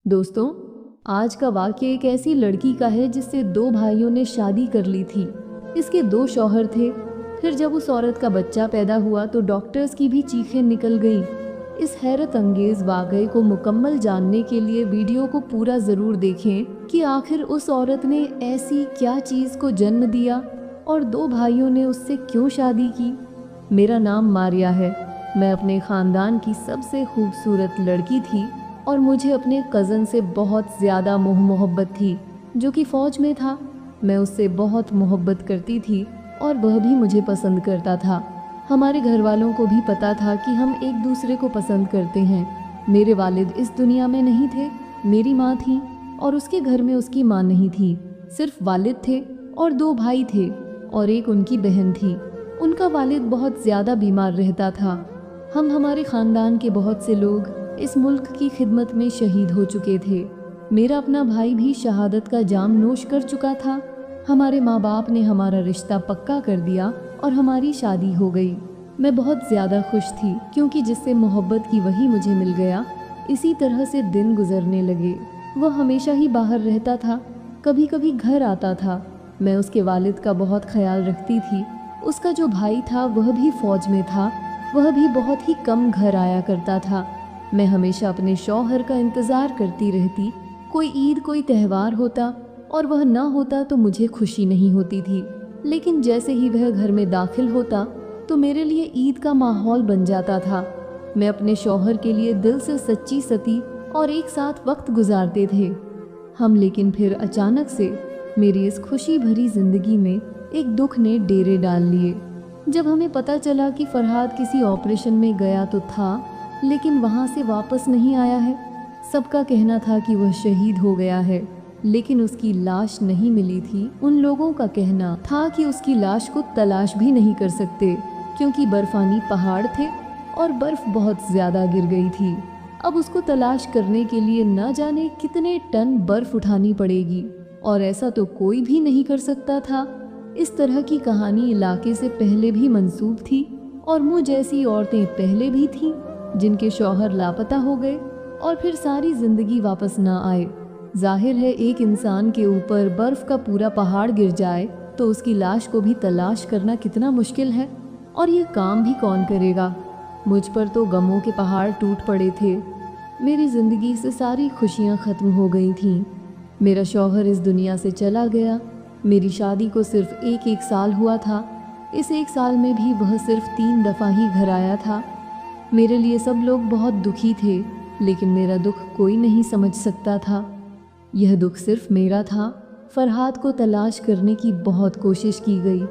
दोस्तों, आज का वाक्य एक ऐसी लड़की का है जिससे दो भाइयों ने शादी कर ली थी। इसके दो शौहर थे। फिर जब उस औरत का बच्चा पैदा हुआ तो डॉक्टर्स की भी चीखें निकल गईं। इस हैरत अंगेज वाक़ये को मुकम्मल जानने के लिए वीडियो को पूरा ज़रूर देखें कि आखिर उस औरत ने ऐसी क्या चीज़ को जन्म दिया और दो भाइयों ने उससे क्यों शादी की। मेरा नाम मारिया है। मैं अपने ख़ानदान की सबसे खूबसूरत लड़की थी और मुझे अपने कज़न से बहुत ज़्यादा मोह मोहब्बत थी, जो कि फ़ौज में था। मैं उससे बहुत मोहब्बत करती थी और वह भी मुझे पसंद करता था। हमारे घर वालों को भी पता था कि हम एक दूसरे को पसंद करते हैं। मेरे वालिद इस दुनिया में नहीं थे, मेरी माँ थी और उसके घर में उसकी माँ नहीं थी। सिर्फ वालिद थे और दो भाई थे और एक उनकी बहन थी। उनका वालिद बहुत ज़्यादा बीमार रहता था। हम हमारे ख़ानदान के बहुत से लोग इस मुल्क की खिदमत में शहीद हो चुके थे। मेरा अपना भाई भी शहादत का जाम नोश कर चुका था। हमारे माँ बाप ने हमारा रिश्ता पक्का कर दिया और हमारी शादी हो गई। मैं बहुत ज़्यादा खुश थी क्योंकि जिससे मोहब्बत की वही मुझे मिल गया। इसी तरह से दिन गुजरने लगे। वह हमेशा ही बाहर रहता था, कभी कभी घर आता था। मैं उसके वालिद का बहुत ख्याल रखती थी। उसका जो भाई था वह भी फ़ौज में था। वह भी बहुत ही कम घर आया करता था। मैं हमेशा अपने शौहर का इंतज़ार करती रहती। कोई ईद कोई त्यौहार होता और वह ना होता तो मुझे खुशी नहीं होती थी। लेकिन जैसे ही वह घर में दाखिल होता तो मेरे लिए ईद का माहौल बन जाता था। मैं अपने शौहर के लिए दिल से सच्ची सती और एक साथ वक्त गुजारते थे हम। लेकिन फिर अचानक से मेरी इस खुशी भरी ज़िंदगी में एक दुख ने डेरे डाल लिए। जब हमें पता चला कि फरहाद किसी ऑपरेशन में गया तो था, लेकिन वहाँ से वापस नहीं आया है। सबका कहना था कि वह शहीद हो गया है, लेकिन उसकी लाश नहीं मिली थी। उन लोगों का कहना था कि उसकी लाश को तलाश भी नहीं कर सकते क्योंकि बर्फानी पहाड़ थे और बर्फ़ बहुत ज़्यादा गिर गई थी। अब उसको तलाश करने के लिए न जाने कितने टन बर्फ़ उठानी पड़ेगी और ऐसा तो कोई भी नहीं कर सकता था। इस तरह की कहानी इलाके से पहले भी मंसूब थी और मुझ जैसी औरतें पहले भी थीं जिनके शौहर लापता हो गए और फिर सारी ज़िंदगी वापस ना आए। जाहिर है एक इंसान के ऊपर बर्फ़ का पूरा पहाड़ गिर जाए तो उसकी लाश को भी तलाश करना कितना मुश्किल है, और ये काम भी कौन करेगा। मुझ पर तो गमों के पहाड़ टूट पड़े थे। मेरी ज़िंदगी से सारी खुशियाँ ख़त्म हो गई थीं। मेरा शौहर इस दुनिया से चला गया। मेरी शादी को सिर्फ एक साल हुआ था। इस एक साल में भी वह सिर्फ 3 दफ़ा ही घर आया था। मेरे लिए सब लोग बहुत दुखी थे, लेकिन मेरा दुख कोई नहीं समझ सकता था। यह दुख सिर्फ मेरा था। फरहाद को तलाश करने की बहुत कोशिश की गई,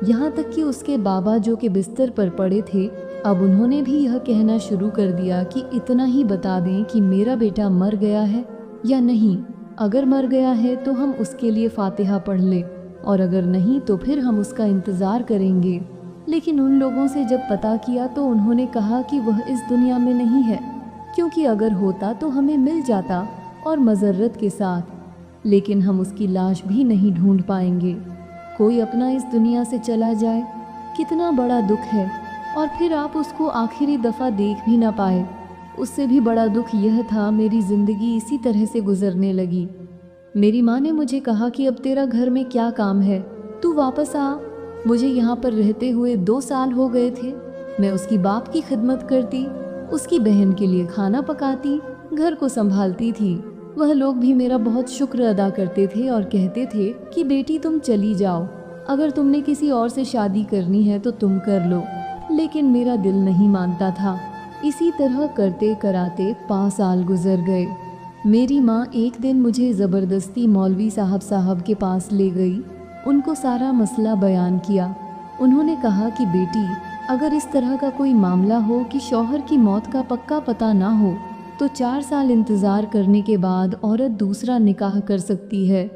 यहाँ तक कि उसके बाबा जो कि बिस्तर पर पड़े थे, अब उन्होंने भी यह कहना शुरू कर दिया कि इतना ही बता दें कि मेरा बेटा मर गया है या नहीं। अगर मर गया है तो हम उसके लिए फातिहा पढ़ लें और अगर नहीं तो फिर हम उसका इंतज़ार करेंगे। लेकिन उन लोगों से जब पता किया तो उन्होंने कहा कि वह इस दुनिया में नहीं है, क्योंकि अगर होता तो हमें मिल जाता और मज़र्रत के साथ। लेकिन हम उसकी लाश भी नहीं ढूंढ पाएंगे। कोई अपना इस दुनिया से चला जाए, कितना बड़ा दुख है, और फिर आप उसको आखिरी दफ़ा देख भी ना पाए। उससे भी बड़ा दुख यह था मेरी ज़िंदगी इसी तरह से गुजरने लगी। मेरी माँ ने मुझे कहा कि अब तेरा घर में क्या काम है, तू वापस आ। मुझे यहाँ पर रहते हुए 2 साल हो गए थे। मैं उसकी बाप की खिदमत करती, उसकी बहन के लिए खाना पकाती, घर को संभालती थी। वह लोग भी मेरा बहुत शुक्र अदा करते थे और कहते थे कि बेटी तुम चली जाओ, अगर तुमने किसी और से शादी करनी है तो तुम कर लो। लेकिन मेरा दिल नहीं मानता था। इसी तरह करते कराते 5 साल गुजर गए। मेरी माँ एक दिन मुझे ज़बरदस्ती मौलवी साहब के पास ले गई। उनको सारा मसला बयान किया। उन्होंने कहा कि बेटी, अगर इस तरह का कोई मामला हो कि शौहर की मौत का पक्का पता ना हो तो 4 साल इंतज़ार करने के बाद औरत दूसरा निकाह कर सकती है।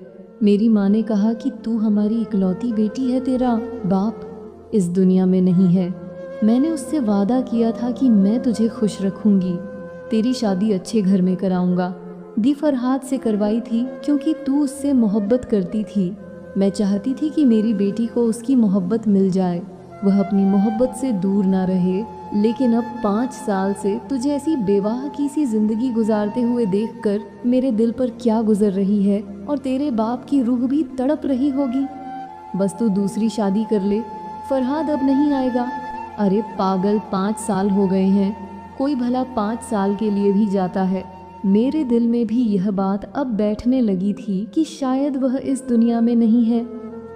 मेरी माँ ने कहा कि तू हमारी इकलौती बेटी है, तेरा बाप इस दुनिया में नहीं है। मैंने उससे वादा किया था कि मैं तुझे खुश रखूँगी, तेरी शादी अच्छे घर में कराऊँगा। दी फरहाद से करवाई थी क्योंकि तू उससे मोहब्बत करती थी। मैं चाहती थी कि मेरी बेटी को उसकी मोहब्बत मिल जाए, वह अपनी मोहब्बत से दूर ना रहे लेकिन अब 5 साल से तुझे ऐसी बेवाह की सी जिंदगी गुजारते हुए देखकर मेरे दिल पर क्या गुजर रही है, और तेरे बाप की रूह भी तड़प रही होगी। बस तू दूसरी शादी कर ले, फरहाद अब नहीं आएगा। अरे पागल, 5 साल हो गए हैं, कोई भला 5 साल के लिए भी जाता है। मेरे दिल में भी यह बात अब बैठने लगी थी कि शायद वह इस दुनिया में नहीं है।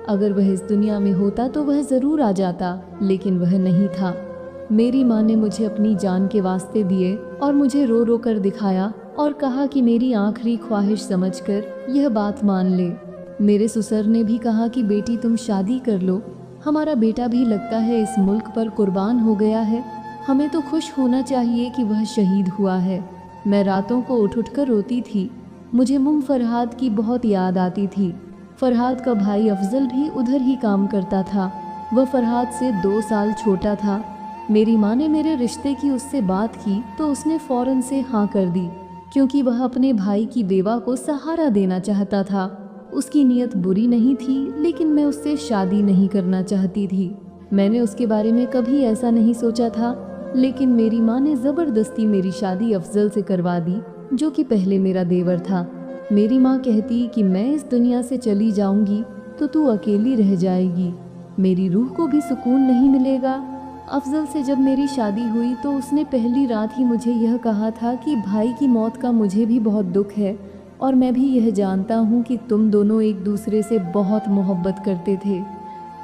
अगर वह इस दुनिया में होता तो वह ज़रूर आ जाता, लेकिन वह नहीं था। मेरी माँ ने मुझे अपनी जान के वास्ते दिए और मुझे रो रो कर दिखाया और कहा कि मेरी आखिरी ख्वाहिश समझकर यह बात मान ले। मेरे ससुर ने भी कहा कि बेटी तुम शादी कर लो, हमारा बेटा भी लगता है इस मुल्क पर कुर्बान हो गया है, हमें तो खुश होना चाहिए कि वह शहीद हुआ है। मैं रातों को उठ कर रोती थी। मुझे मुंह फरहाद की बहुत याद आती थी। फरहाद का भाई अफजल भी उधर ही काम करता था। वह फरहाद से 2 साल छोटा था। मेरी माँ ने मेरे रिश्ते की उससे बात की तो उसने फ़ौरन से हाँ कर दी, क्योंकि वह अपने भाई की बेवा को सहारा देना चाहता था। उसकी नीयत बुरी नहीं थी, लेकिन मैं उससे शादी नहीं करना चाहती थी। मैंने उसके बारे में कभी ऐसा नहीं सोचा था, लेकिन मेरी माँ ने ज़बरदस्ती मेरी शादी अफजल से करवा दी, जो कि पहले मेरा देवर था। मेरी माँ कहती कि मैं इस दुनिया से चली जाऊंगी तो तू अकेली रह जाएगी, मेरी रूह को भी सुकून नहीं मिलेगा। अफजल से जब मेरी शादी हुई तो उसने पहली रात ही मुझे यह कहा था कि भाई की मौत का मुझे भी बहुत दुख है, और मैं भी यह जानता हूँ कि तुम दोनों एक दूसरे से बहुत मोहब्बत करते थे।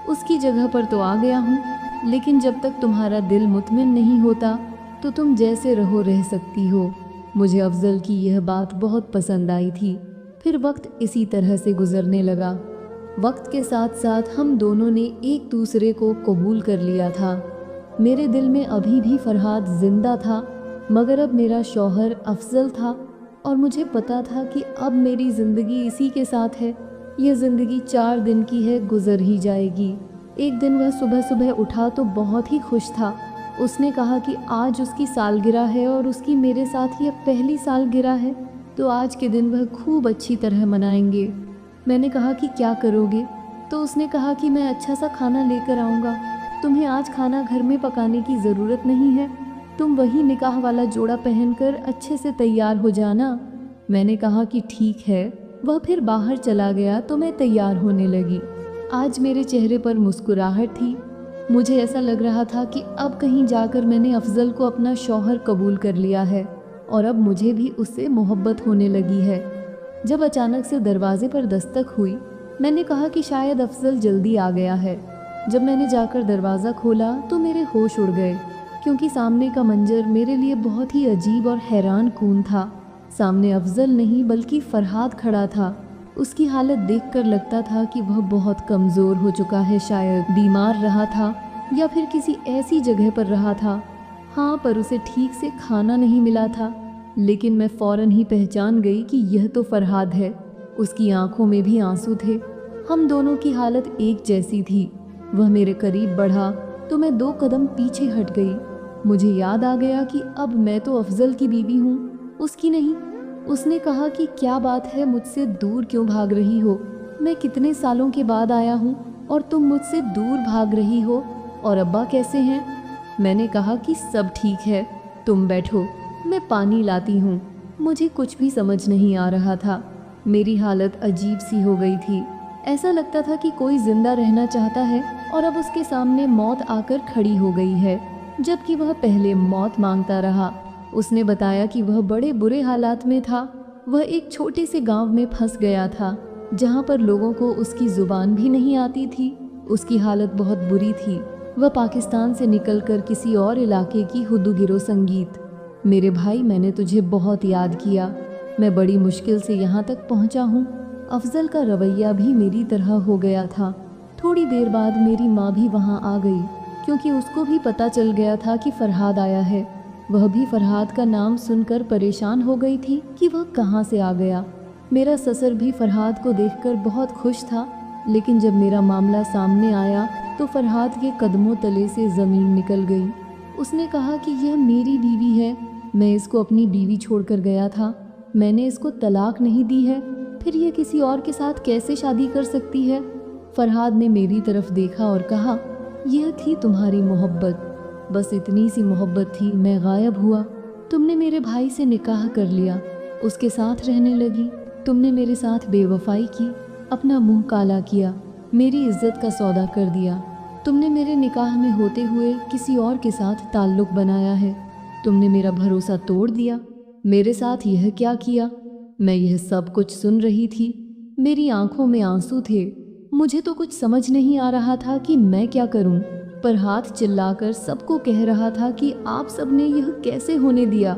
उसकी जगह पर तो आ गया हूँ, लेकिन जब तक तुम्हारा दिल मुतमिन नहीं होता तो तुम जैसे रहो रह सकती हो। मुझे अफजल की यह बात बहुत पसंद आई थी। फिर वक्त इसी तरह से गुजरने लगा। वक्त के साथ साथ हम दोनों ने एक दूसरे को कबूल कर लिया था। मेरे दिल में अभी भी फरहाद जिंदा था, मगर अब मेरा शौहर अफजल था, और मुझे पता था कि अब मेरी ज़िंदगी इसी के साथ है। यह ज़िंदगी 4 दिन की है, गुजर ही जाएगी। एक दिन वह सुबह सुबह उठा तो बहुत ही खुश था। उसने कहा कि आज उसकी सालगिरह है और उसकी मेरे साथ यह पहली सालगिरह है, तो आज के दिन वह खूब अच्छी तरह मनाएंगे। मैंने कहा कि क्या करोगे? तो उसने कहा कि मैं अच्छा सा खाना लेकर आऊँगा। तुम्हें आज खाना घर में पकाने की ज़रूरत नहीं है, तुम वही निकाह वाला जोड़ा पहनकर अच्छे से तैयार हो जाना। मैंने कहा कि ठीक है। वह फिर बाहर चला गया तो मैं तैयार होने लगी। आज मेरे चेहरे पर मुस्कुराहट थी। मुझे ऐसा लग रहा था कि अब कहीं जाकर मैंने अफजल को अपना शौहर कबूल कर लिया है, और अब मुझे भी उससे मोहब्बत होने लगी है। जब अचानक से दरवाजे पर दस्तक हुई, मैंने कहा कि शायद अफजल जल्दी आ गया है। जब मैंने जाकर दरवाज़ा खोला तो मेरे होश उड़ गए, क्योंकि सामने का मंजर मेरे लिए बहुत ही अजीब और हैरान कून था। सामने अफजल नहीं बल्कि फरहाद खड़ा था। उसकी हालत देखकर लगता था कि वह बहुत कमज़ोर हो चुका है, शायद बीमार रहा था या फिर किसी ऐसी जगह पर रहा था। हाँ, पर उसे ठीक से खाना नहीं मिला था। लेकिन मैं फ़ौरन ही पहचान गई कि यह तो फरहाद है। उसकी आंखों में भी आंसू थे। हम दोनों की हालत एक जैसी थी। वह मेरे करीब बढ़ा तो मैं 2 कदम पीछे हट गई। मुझे याद आ गया कि अब मैं तो अफजल की बीवी हूँ, उसकी नहीं। उसने कहा कि क्या बात है, मुझसे दूर क्यों भाग रही हो? मैं कितने सालों के बाद आया हूँ और तुम मुझसे दूर भाग रही हो, और अब्बा कैसे हैं? मैंने कहा कि सब ठीक है, तुम बैठो, मैं पानी लाती हूँ। मुझे कुछ भी समझ नहीं आ रहा था। मेरी हालत अजीब सी हो गई थी। ऐसा लगता था कि कोई जिंदा रहना चाहता है और अब उसके सामने मौत आकर खड़ी हो गई है, जबकि वह पहले मौत मांगता रहा। उसने बताया कि वह बड़े बुरे हालात में था। वह एक छोटे से गांव में फंस गया था, जहां पर लोगों को उसकी ज़ुबान भी नहीं आती थी। उसकी हालत बहुत बुरी थी। वह पाकिस्तान से निकलकर किसी और इलाके की हुदू-गिरो संगीत। मेरे भाई, मैंने तुझे बहुत याद किया। मैं बड़ी मुश्किल से यहाँ तक पहुँचा हूँ। अफजल का रवैया भी मेरी तरह हो गया था। थोड़ी देर बाद मेरी माँ भी वहाँ आ गई, क्योंकि उसको भी पता चल गया था कि फरहाद आया है। वह भी फरहाद का नाम सुनकर परेशान हो गई थी कि वह कहाँ से आ गया। मेरा ससुर भी फरहाद को देखकर बहुत खुश था, लेकिन जब मेरा मामला सामने आया तो फरहाद के कदमों तले से ज़मीन निकल गई। उसने कहा कि यह मेरी बीवी है, मैं इसको अपनी बीवी छोड़कर गया था, मैंने इसको तलाक नहीं दी है, फिर यह किसी और के साथ कैसे शादी कर सकती है? फरहाद ने मेरी तरफ देखा और कहा, यह थी तुम्हारी मोहब्बत। बस इतनी सी मोहब्बत थी, मैं गायब हुआ। तुमने मेरे भाई से निकाह कर लिया, उसके साथ रहने लगी। तुमने मेरे साथ बेवफाई की, अपना मुंह काला किया, मेरी इज्जत का सौदा कर दिया। तुमने मेरे निकाह में होते हुए किसी और के साथ ताल्लुक़ बनाया है। तुमने मेरा भरोसा तोड़ दिया। मेरे साथ यह क्या किया? मैं यह सब कुछ सुन रही थी, मेरी आंखों में आंसू थे। मुझे तो कुछ समझ नहीं आ रहा था कि मैं क्या करूं, पर हाथ चिल्लाकर सबको कह रहा था कि आप सबने यह कैसे होने दिया?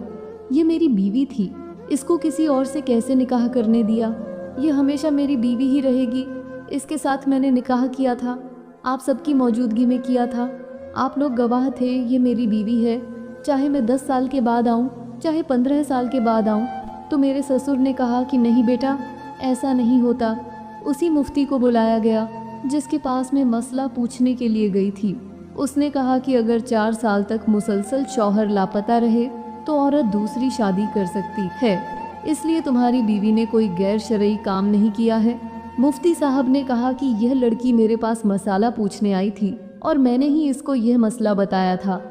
ये मेरी बीवी थी, इसको किसी और से कैसे निकाह करने दिया? ये हमेशा मेरी बीवी ही रहेगी। इसके साथ मैंने निकाह किया था, आप सबकी मौजूदगी में किया था। आप लोग गवाह थे, ये मेरी बीवी है। चाहे मैं 10 साल के बाद आऊँ, चाहे 15 साल के बाद आऊँ। तो मेरे ससुर ने कहा कि नहीं बेटा, ऐसा नहीं होता। उसी मुफ्ती को बुलाया गया जिसके पास मैं मसला पूछने के लिए गई थी। उसने कहा कि अगर 4 साल तक मुसलसल शौहर लापता रहे तो औरत दूसरी शादी कर सकती है, इसलिए तुम्हारी बीवी ने कोई गैर शरई काम नहीं किया है। मुफ्ती साहब ने कहा कि यह लड़की मेरे पास मसाला पूछने आई थी और मैंने ही इसको यह मसला बताया था।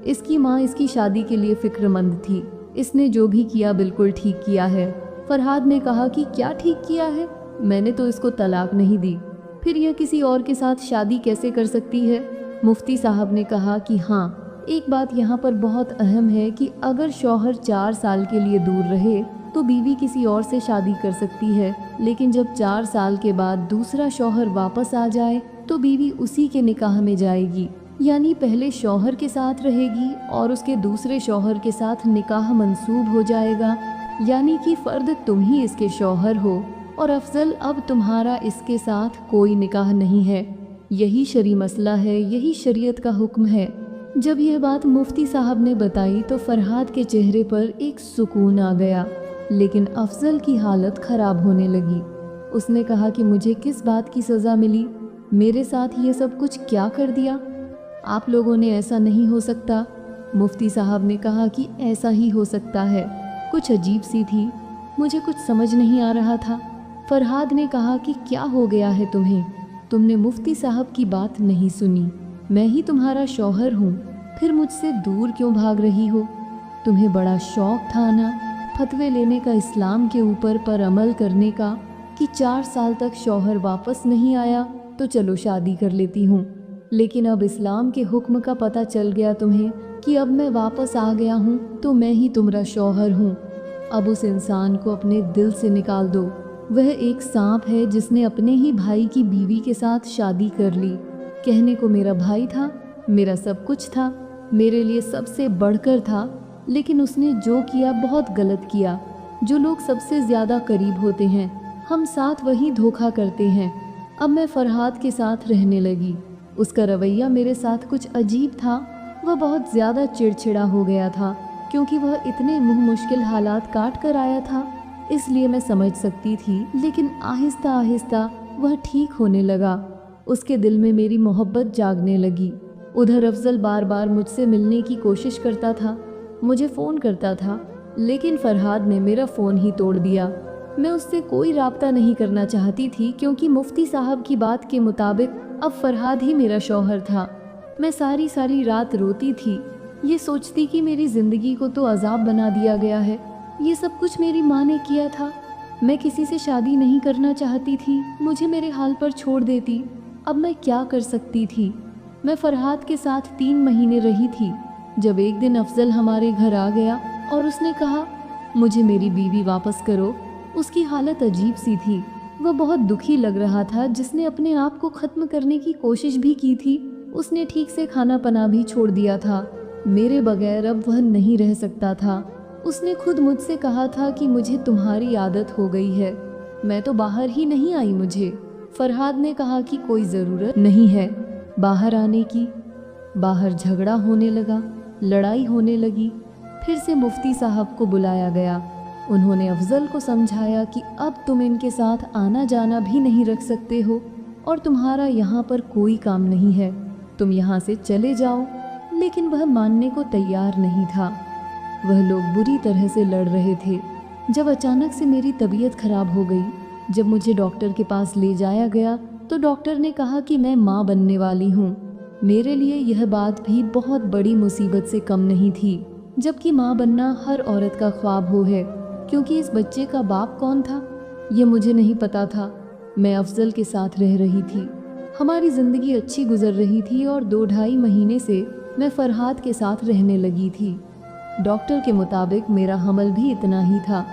इसकी माँ इसकी शादी के लिए फिक्रमंद थी। इसने जो भी किया बिल्कुल ठीक किया है। फरहाद ने कहा कि क्या ठीक किया है? मैंने तो इसको तलाक नहीं दी, फिर यह किसी और के साथ शादी कैसे कर सकती है? मुफ्ती साहब ने कहा कि हाँ, एक बात यहाँ पर बहुत अहम है कि अगर शौहर 4 साल के लिए दूर रहे तो बीवी किसी और से शादी कर सकती है, लेकिन जब 4 साल के बाद दूसरा शौहर वापस आ जाए तो बीवी उसी के निकाह में जाएगी, यानी पहले शौहर के साथ रहेगी और उसके दूसरे शौहर के साथ निकाह मंसूब हो जाएगा, यानी कि फ़र्द तुम ही इसके शौहर हो और अफजल अब तुम्हारा इसके साथ कोई निकाह नहीं है। यही शरी मसला है, यही शरीयत का हुक्म है। जब यह बात मुफ्ती साहब ने बताई तो फरहाद के चेहरे पर एक सुकून आ गया, लेकिन अफजल की हालत ख़राब होने लगी। उसने कहा कि मुझे किस बात की सज़ा मिली? मेरे साथ ये सब कुछ क्या कर दिया? आप लोगों ने ऐसा नहीं हो सकता। मुफ्ती साहब ने कहा कि ऐसा ही हो सकता है। कुछ अजीब सी थी, मुझे कुछ समझ नहीं आ रहा था। फरहाद ने कहा कि क्या हो गया है तुम्हें? तुमने मुफ्ती साहब की बात नहीं सुनी। मैं ही तुम्हारा शौहर हूँ, फिर मुझसे दूर क्यों भाग रही हो? तुम्हें बड़ा शौक था ना फतवे लेने का इस्लाम के ऊपर पर अमल करने का कि 4 साल तक शौहर वापस नहीं आया तो चलो शादी कर लेती हूँ। लेकिन अब इस्लाम के हुक्म का पता चल गया तुम्हें कि अब मैं वापस आ गया हूँ तो मैं ही तुम्हारा शौहर हूँ। अब उस इंसान को अपने दिल से निकाल दो। वह एक सांप है जिसने अपने ही भाई की बीवी के साथ शादी कर ली। कहने को मेरा भाई था, मेरा सब कुछ था, मेरे लिए सबसे बढ़कर था, लेकिन उसने जो किया बहुत गलत किया। जो लोग सबसे ज़्यादा करीब होते हैं हम साथ वही धोखा करते हैं। अब मैं फरहाद के साथ रहने लगी। उसका रवैया मेरे साथ कुछ अजीब था। वह बहुत ज़्यादा चिड़चिड़ा हो गया था क्योंकि वह इतने मुँह मुश्किल हालात काट कर आया था, इसलिए मैं समझ सकती थी। लेकिन आहिस्ता आहिस्ता वह ठीक होने लगा। उसके दिल में मेरी मोहब्बत जागने लगी। उधर अफजल बार बार मुझसे मिलने की कोशिश करता था, मुझे फ़ोन करता था, लेकिन फरहाद ने मेरा फ़ोन ही तोड़ दिया। मैं उससे कोई राब्ता नहीं करना चाहती थी क्योंकि मुफ्ती साहब की बात के मुताबिक अब फरहाद ही मेरा शौहर था। मैं सारी सारी रात रोती थी, ये सोचती कि मेरी ज़िंदगी को तो अजाब बना दिया गया है। ये सब कुछ मेरी माँ ने किया था। मैं किसी से शादी नहीं करना चाहती थी, मुझे मेरे हाल पर छोड़ देती। अब मैं क्या कर सकती थी? मैं फरहाद के साथ 3 महीने रही थी जब एक दिन अफजल हमारे घर आ गया और उसने कहा मुझे मेरी बीवी वापस करो। उसकी हालत अजीब सी थी, वह बहुत दुखी लग रहा था। जिसने अपने आप को ख़त्म करने की कोशिश भी की थी उसने ठीक से खाना पना भी छोड़ दिया था। मेरे बगैर अब वह नहीं रह सकता था। उसने खुद मुझसे कहा था कि मुझे तुम्हारी आदत हो गई है, मैं तो बाहर ही नहीं आई। मुझे फरहाद ने कहा कि कोई ज़रूरत नहीं है बाहर आने की। बाहर झगड़ा होने लगा, लड़ाई होने लगी। फिर से मुफ्ती साहब को बुलाया गया। उन्होंने अफजल को समझाया कि अब तुम इनके साथ आना जाना भी नहीं रख सकते हो और तुम्हारा यहाँ पर कोई काम नहीं है, तुम यहाँ से चले जाओ। लेकिन वह मानने को तैयार नहीं था। वह लोग बुरी तरह से लड़ रहे थे। जब अचानक से मेरी तबीयत खराब हो गई, जब मुझे डॉक्टर के पास ले जाया गया तो डॉक्टर ने कहा कि मैं माँ बनने वाली हूँ। मेरे लिए यह बात भी बहुत बड़ी मुसीबत से कम नहीं थी, जबकि माँ बनना हर औरत का ख्वाब हो है, क्योंकि इस बच्चे का बाप कौन था ये मुझे नहीं पता था। मैं अफजल के साथ रह रही थी, हमारी ज़िंदगी अच्छी गुजर रही थी और 2-2.5 महीने से मैं फरहाद के साथ रहने लगी थी। डॉक्टर के मुताबिक मेरा हमल भी इतना ही था,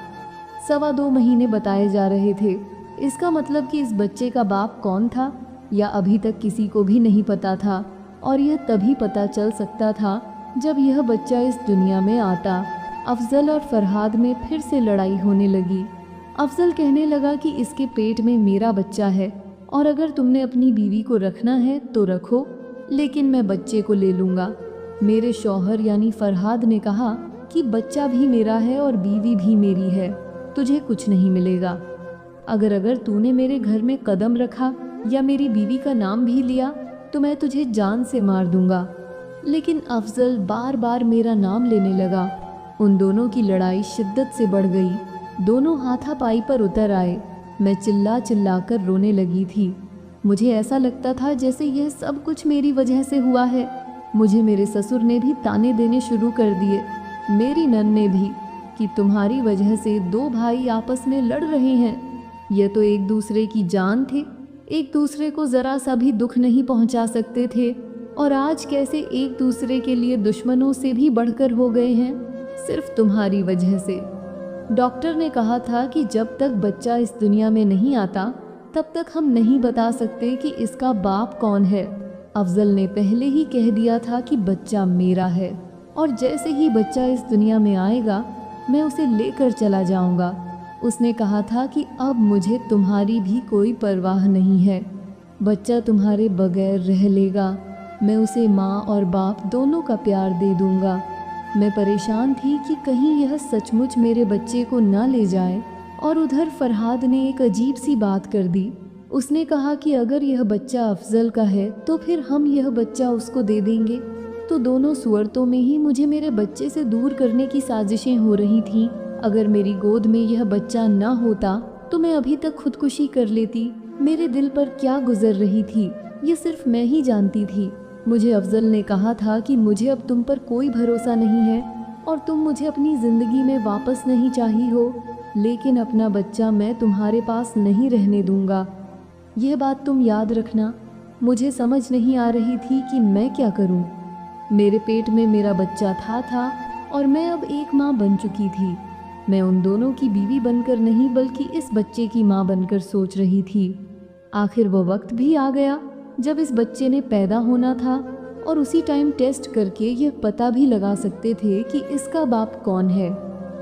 2.25 महीने बताए जा रहे थे। इसका मतलब कि इस बच्चे का बाप कौन था या अभी तक किसी को भी नहीं पता था, और यह तभी पता चल सकता था जब यह बच्चा इस दुनिया में आता। अफजल और फरहाद में फिर से लड़ाई होने लगी। अफजल कहने लगा कि इसके पेट में मेरा बच्चा है और अगर तुमने अपनी बीवी को रखना है तो रखो, लेकिन मैं बच्चे को ले लूँगा। मेरे शौहर यानी फरहाद ने कहा कि बच्चा भी मेरा है और बीवी भी मेरी है, तुझे कुछ नहीं मिलेगा। अगर तूने मेरे घर में कदम रखा या मेरी बीवी का नाम भी लिया तो मैं तुझे जान से मार दूंगा। लेकिन अफजल बार बार मेरा नाम लेने लगा। उन दोनों की लड़ाई शिद्दत से बढ़ गई। दोनों हाथापाई पर उतर आए। मैं चिल्ला चिल्ला कर रोने लगी थी। मुझे ऐसा लगता था जैसे यह सब कुछ मेरी वजह से हुआ है। मुझे मेरे ससुर ने भी ताने देने शुरू कर दिए, मेरी नन ने भी, कि तुम्हारी वजह से 2 भाई आपस में लड़ रहे हैं। यह तो एक दूसरे की जान थे, एक दूसरे को ज़रा सा भी दुख नहीं पहुंचा सकते थे, और आज कैसे एक दूसरे के लिए दुश्मनों से भी बढ़कर हो गए हैं, सिर्फ तुम्हारी वजह से। डॉक्टर ने कहा था कि जब तक बच्चा इस दुनिया में नहीं आता तब तक हम नहीं बता सकते कि इसका बाप कौन है। अफजल ने पहले ही कह दिया था कि बच्चा मेरा है, और जैसे ही बच्चा इस दुनिया में आएगा मैं उसे लेकर चला जाऊंगा। उसने कहा था कि अब मुझे तुम्हारी भी कोई परवाह नहीं है, बच्चा तुम्हारे बगैर रह लेगा, मैं उसे माँ और बाप दोनों का प्यार दे दूंगा। मैं परेशान थी कि कहीं यह सचमुच मेरे बच्चे को ना ले जाए, और उधर फरहाद ने एक अजीब सी बात कर दी। उसने कहा कि अगर यह बच्चा अफजल का है तो फिर हम यह बच्चा उसको दे देंगे। तो दोनों सूरतों में ही मुझे मेरे बच्चे से दूर करने की साजिशें हो रही थीं। अगर मेरी गोद में यह बच्चा ना होता तो मैं अभी तक खुदकुशी कर लेती। मेरे दिल पर क्या गुजर रही थी ये सिर्फ मैं ही जानती थी। मुझे अफजल ने कहा था कि मुझे अब तुम पर कोई भरोसा नहीं है और तुम मुझे अपनी ज़िंदगी में वापस नहीं चाही हो, लेकिन अपना बच्चा मैं तुम्हारे पास नहीं रहने दूंगा। यह बात तुम याद रखना। मुझे समझ नहीं आ रही थी कि मैं क्या करूं। मेरे पेट में मेरा बच्चा था और मैं अब एक माँ बन चुकी थी। मैं उन दोनों की बीवी बनकर नहीं बल्कि इस बच्चे की माँ बनकर सोच रही थी। आखिर वो वक्त भी आ गया जब इस बच्चे ने पैदा होना था, और उसी टाइम टेस्ट करके यह पता भी लगा सकते थे कि इसका बाप कौन है।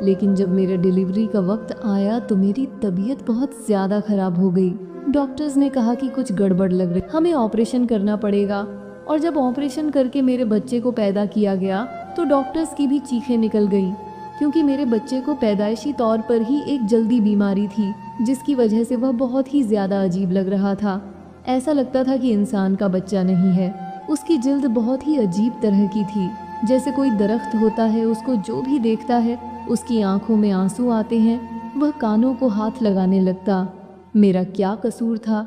लेकिन जब मेरे डिलीवरी का वक्त आया तो मेरी तबीयत बहुत ज़्यादा ख़राब हो गई। डॉक्टर्स ने कहा कि कुछ गड़बड़ लग रही, हमें ऑपरेशन करना पड़ेगा। और जब ऑपरेशन करके मेरे बच्चे को पैदा किया गया तो डॉक्टर्स की भी चीखें निकल गईं, क्योंकि मेरे बच्चे को पैदाइशी तौर पर ही एक जल्दी बीमारी थी, जिसकी वजह से वह बहुत ही ज़्यादा अजीब लग रहा था। ऐसा लगता था कि इंसान का बच्चा नहीं है। उसकी जिल्द बहुत ही अजीब तरह की थी, जैसे कोई दरख्त होता है, उसको जो भी देखता है उसकी आंखों में आंसू आते हैं, वह कानों को हाथ लगाने लगता। मेरा क्या कसूर था?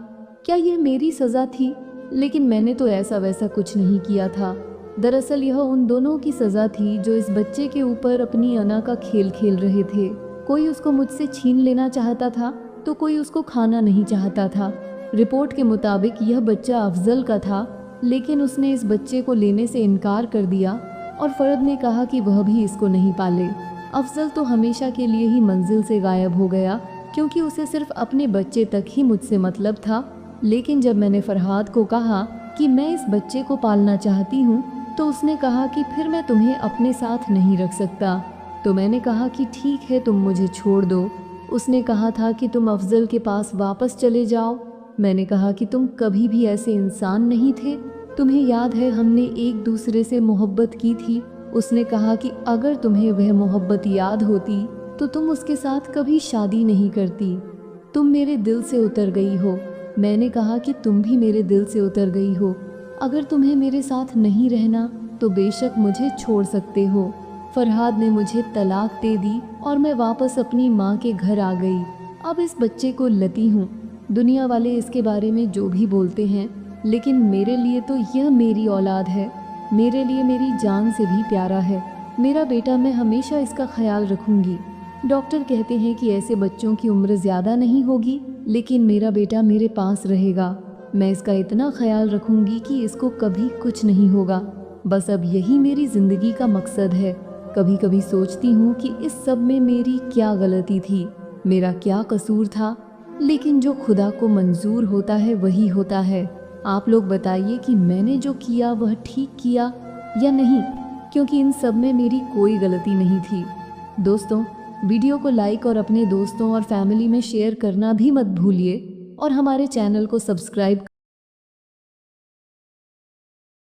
क्या यह मेरी सज़ा थी? लेकिन मैंने तो ऐसा वैसा कुछ नहीं किया था। दरअसल यह उन दोनों की सज़ा थी जो इस बच्चे के ऊपर अपनी अना का खेल खेल रहे थे। कोई उसको मुझसे छीन लेना चाहता था तो कोई उसको खाना नहीं चाहता था। रिपोर्ट के मुताबिक यह बच्चा अफजल का था, लेकिन उसने इस बच्चे को लेने से इनकार कर दिया और फर्द ने कहा कि वह भी इसको नहीं पाले। अफजल तो हमेशा के लिए ही मंजिल से गायब हो गया, क्योंकि उसे सिर्फ अपने बच्चे तक ही मुझसे मतलब था। लेकिन जब मैंने फरहाद को कहा कि मैं इस बच्चे को पालना चाहती हूँ तो उसने कहा कि फिर मैं तुम्हें अपने साथ नहीं रख सकता। तो मैंने कहा कि ठीक है, तुम मुझे छोड़ दो। उसने कहा था कि तुम अफजल के पास वापस चले जाओ। मैंने कहा कि तुम कभी भी ऐसे इंसान नहीं थे, तुम्हें याद है हमने एक दूसरे से मोहब्बत की थी। उसने कहा कि अगर तुम्हें वह मोहब्बत याद होती तो तुम उसके साथ कभी शादी नहीं करती। तुम मेरे दिल से उतर गई हो। मैंने कहा कि तुम भी मेरे दिल से उतर गई हो। अगर तुम्हें मेरे साथ नहीं रहना तो बेशक मुझे छोड़ सकते हो। फरहाद ने मुझे तलाक दे दी और मैं वापस अपनी माँ के घर आ गई। अब इस बच्चे को लती हूँ। दुनिया वाले इसके बारे में जो भी बोलते हैं लेकिन मेरे लिए तो यह मेरी औलाद है, मेरे लिए मेरी जान से भी प्यारा है। मेरा बेटा, मैं हमेशा इसका ख्याल रखूंगी। डॉक्टर कहते हैं कि ऐसे बच्चों की उम्र ज़्यादा नहीं होगी, लेकिन मेरा बेटा मेरे पास रहेगा। मैं इसका इतना ख्याल रखूंगी कि इसको कभी कुछ नहीं होगा। बस अब यही मेरी ज़िंदगी का मकसद है। कभी कभी सोचती हूँ कि इस सब में मेरी क्या गलती थी, मेरा क्या कसूर था, लेकिन जो खुदा को मंजूर होता है वही होता है। आप लोग बताइए कि मैंने जो किया वह ठीक किया या नहीं, क्योंकि इन सब में मेरी कोई गलती नहीं थी। दोस्तों, वीडियो को लाइक और अपने दोस्तों और फैमिली में शेयर करना भी मत भूलिए और हमारे चैनल को सब्सक्राइब